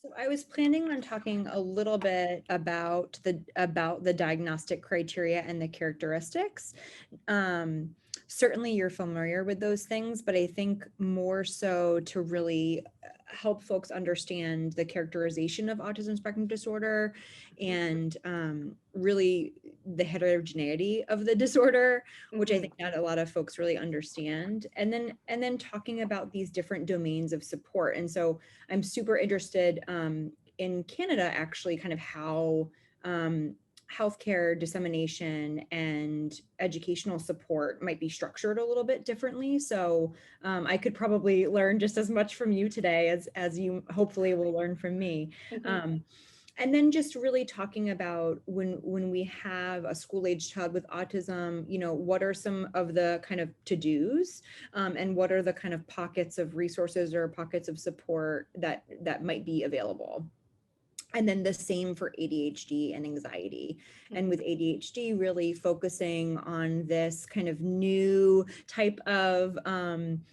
So I was planning on talking a little bit about the diagnostic criteria and the characteristics. Certainly you're familiar with those things, but I think more so to really help folks understand the characterization of autism spectrum disorder and really the heterogeneity of the disorder, which I think not a lot of folks really understand. And then talking about these different domains of support. And so I'm super interested in Canada, actually, kind of how healthcare dissemination and educational support might be structured a little bit differently. So I could probably learn just as much from you today as you hopefully will learn from me. And then just really talking about when we have a school-age child with autism, you know, what are some of the kind of to-dos and what are the kind of pockets of resources or pockets of support that might be available. And then the same for ADHD and anxiety. And with ADHD, really focusing on this kind of new type of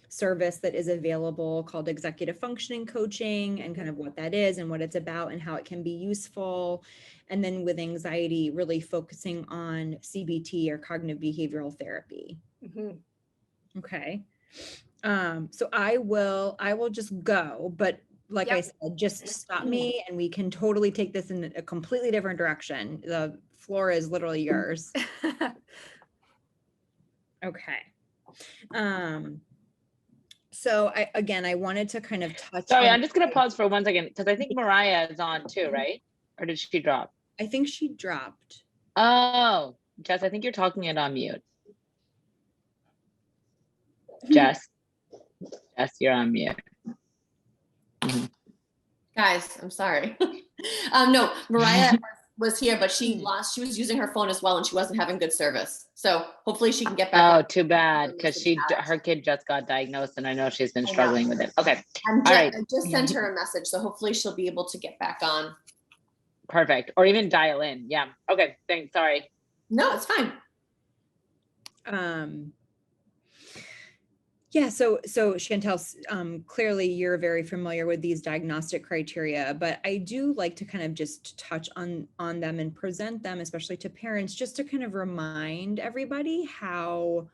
service that is available called executive functioning coaching, and kind of what that is and what it's about and how it can be useful. And then with anxiety, really focusing on CBT or cognitive behavioral therapy. Okay. So I will just go, but like I said, just stop me and we can totally take this in a completely different direction. The floor is literally yours. Okay. So I wanted to kind of touch Sorry, on, I'm just going to pause for 1 second because I think Mariah is on too, right? Or did she drop? I think she dropped. Oh, Jess, I think you're talking it on mute. Jess, you're on mute. Guys, I'm sorry. No, Mariah was here, but she was using her phone as well and she wasn't having good service. So hopefully she can get back. Oh, too bad, because her kid just got diagnosed and I know she's been struggling with it. Okay. All right. I just sent her a message, so hopefully she'll be able to get back on. Perfect. Or even dial in. Yeah. Okay. Thanks. Sorry. No, it's fine. Yeah, so Chantel, clearly you're very familiar with these diagnostic criteria, but I do like to kind of just touch on them and present them, especially to parents, just to kind of remind everybody how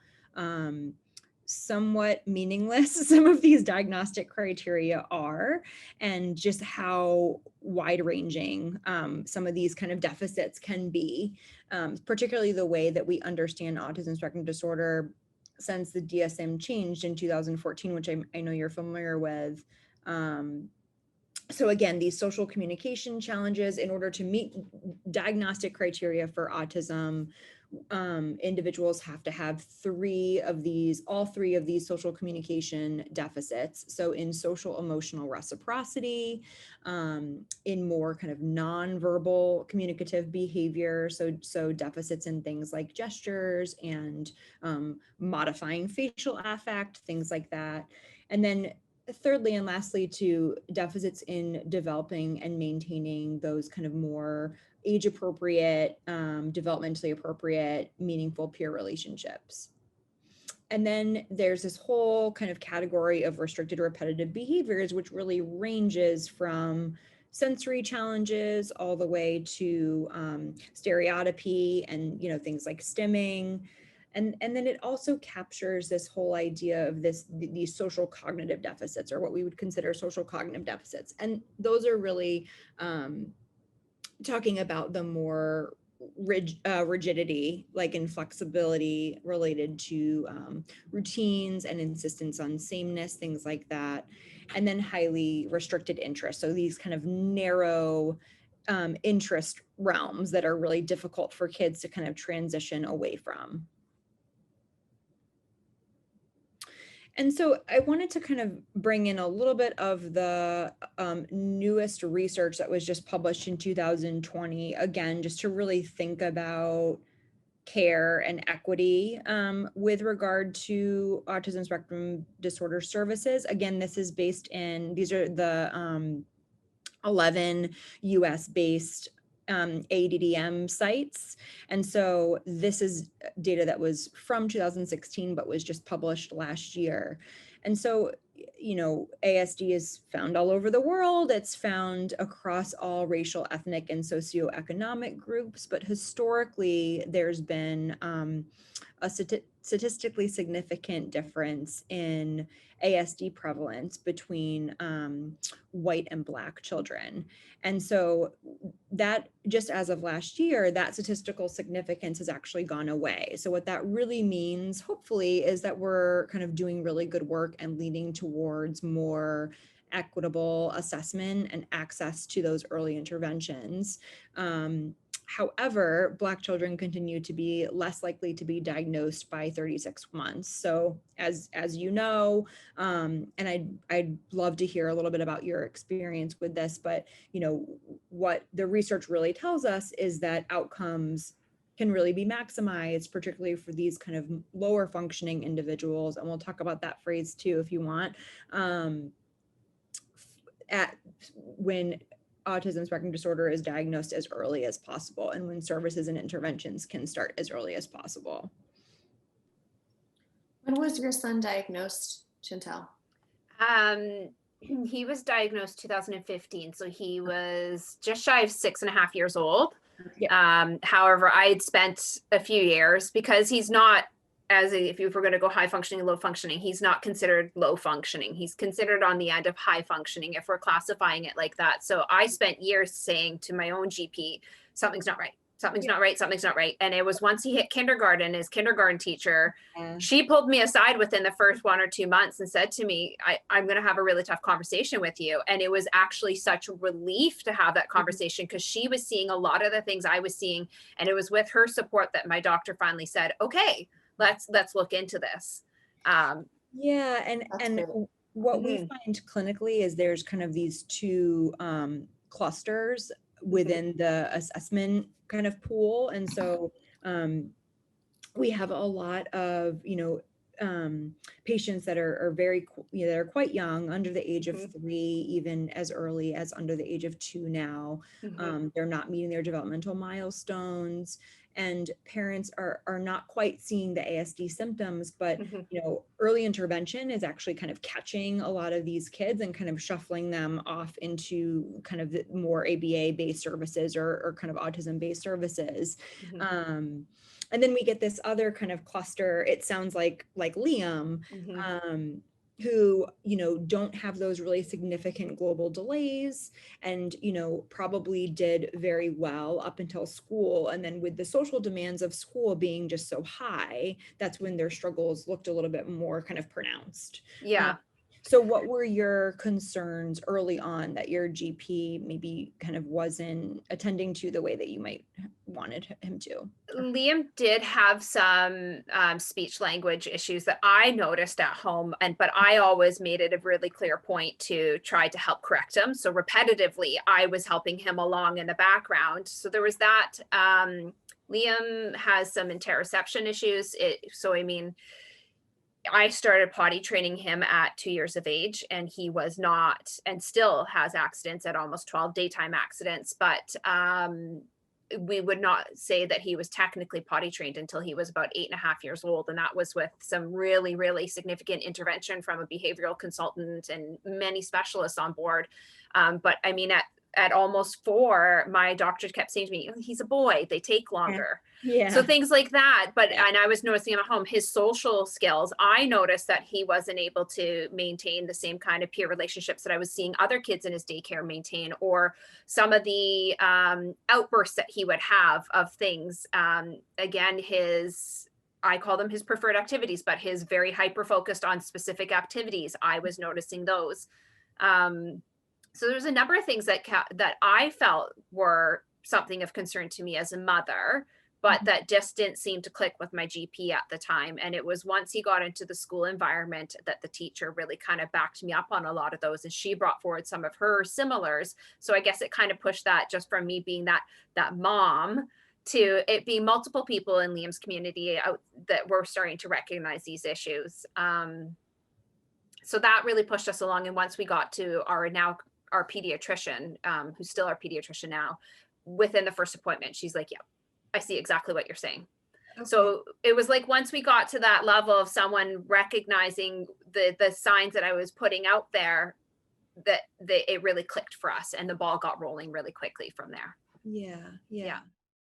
somewhat meaningless some of these diagnostic criteria are, and just how wide-ranging some of these kind of deficits can be, particularly the way that we understand autism spectrum disorder since the DSM changed in 2014, which I know you're familiar with. So again, these social communication challenges, in order to meet diagnostic criteria for autism, individuals have to have all three of these social communication deficits. So in social emotional reciprocity, in more kind of nonverbal communicative behavior, so deficits in things like gestures and modifying facial affect, things like that. And then thirdly and lastly, to deficits in developing and maintaining those kind of more age appropriate, developmentally appropriate, meaningful peer relationships. And then there's this whole kind of category of restricted repetitive behaviors, which really ranges from sensory challenges all the way to stereotypy and, you know, things like stimming. And then it also captures this whole idea of these social cognitive deficits, or what we would consider social cognitive deficits. And those are really talking about the more rigidity, like inflexibility related to routines and insistence on sameness, things like that. And then highly restricted interest. So these kind of narrow interest realms that are really difficult for kids to kind of transition away from. And so I wanted to kind of bring in a little bit of the newest research that was just published in 2020, again, just to really think about care and equity with regard to autism spectrum disorder services. Again, these are the 11 US-based ADDM sites. And so this is data that was from 2016, but was just published last year. And so, you know, ASD is found all over the world. It's found across all racial, ethnic, and socioeconomic groups. But historically, there's been a statistically significant difference in ASD prevalence between white and Black children. And so that, just as of last year, that statistical significance has actually gone away. So what that really means, hopefully, is that we're kind of doing really good work and leaning towards more equitable assessment and access to those early interventions. However, Black children continue to be less likely to be diagnosed by 36 months. So as you know, and I'd love to hear a little bit about your experience with this, but you know, what the research really tells us is that outcomes can really be maximized, particularly for these kind of lower functioning individuals. And we'll talk about that phrase too, if you want, at when autism spectrum disorder is diagnosed as early as possible, and when services and interventions can start as early as possible. When was your son diagnosed, Chantel? He was diagnosed 2015, so he was just shy of 6.5 years old. Yeah. However, I had spent a few years, because he's not, if you were going to go high functioning, low functioning, he's not considered low functioning. He's considered on the end of high functioning, if we're classifying it like that. So I spent years saying to my own GP, something's not right. Something's not right. Something's not right. And it was once he hit kindergarten, his kindergarten teacher, she pulled me aside within the first 1 or 2 months and said to me, I'm going to have a really tough conversation with you. And it was actually such a relief to have that conversation, because she was seeing a lot of the things I was seeing. And it was with her support that my doctor finally said, okay, let's look into this. Yeah. And what we find clinically is there's kind of these two clusters within the assessment kind of pool. And so we have a lot of, you know, patients that are very, you know, they're quite young, under the age of 3, even as early as under the age of 2 now. They're not meeting their developmental milestones, and parents are not quite seeing the ASD symptoms, but you know, early intervention is actually kind of catching a lot of these kids and kind of shuffling them off into kind of the more ABA based services or kind of autism based services. And then we get this other kind of cluster, it sounds like Liam, who, you know, don't have those really significant global delays, and, you know, probably did very well up until school. And then with the social demands of school being just so high, that's when their struggles looked a little bit more kind of pronounced. Yeah. So what were your concerns early on that your GP maybe kind of wasn't attending to the way that you might wanted him to? Liam did have some speech language issues that I noticed at home, but I always made it a really clear point to try to help correct him. So repetitively, I was helping him along in the background. So there was that. Liam has some interoception issues. So I mean, I started potty training him at 2 years of age, and he was not, and still has accidents at almost 12 daytime accidents. But we would not say that he was technically potty trained until he was about 8.5 years old. And that was with some really, really significant intervention from a behavioral consultant and many specialists on board. But I mean, at almost 4, my doctor kept saying to me, he's a boy, they take longer. Yeah. So things like that. But, and I was noticing him at home, his social skills, I noticed that he wasn't able to maintain the same kind of peer relationships that I was seeing other kids in his daycare maintain, or some of the outbursts that he would have of things. Again, I call them his preferred activities, but his very hyper-focused on specific activities, I was noticing those. So there's a number of things that I felt were something of concern to me as a mother, but that just didn't seem to click with my GP at the time. And it was once he got into the school environment that the teacher really kind of backed me up on a lot of those, and she brought forward some of her similars. So I guess it kind of pushed that, just from me being that mom, to it being multiple people in Liam's community that were starting to recognize these issues. So that really pushed us along. And once we got to our pediatrician, who's still our pediatrician now, within the first appointment, she's like, yeah, I see exactly what you're saying. So it was like, once we got to that level of someone recognizing the signs that I was putting out there, that it really clicked for us, and the ball got rolling really quickly from there. Yeah.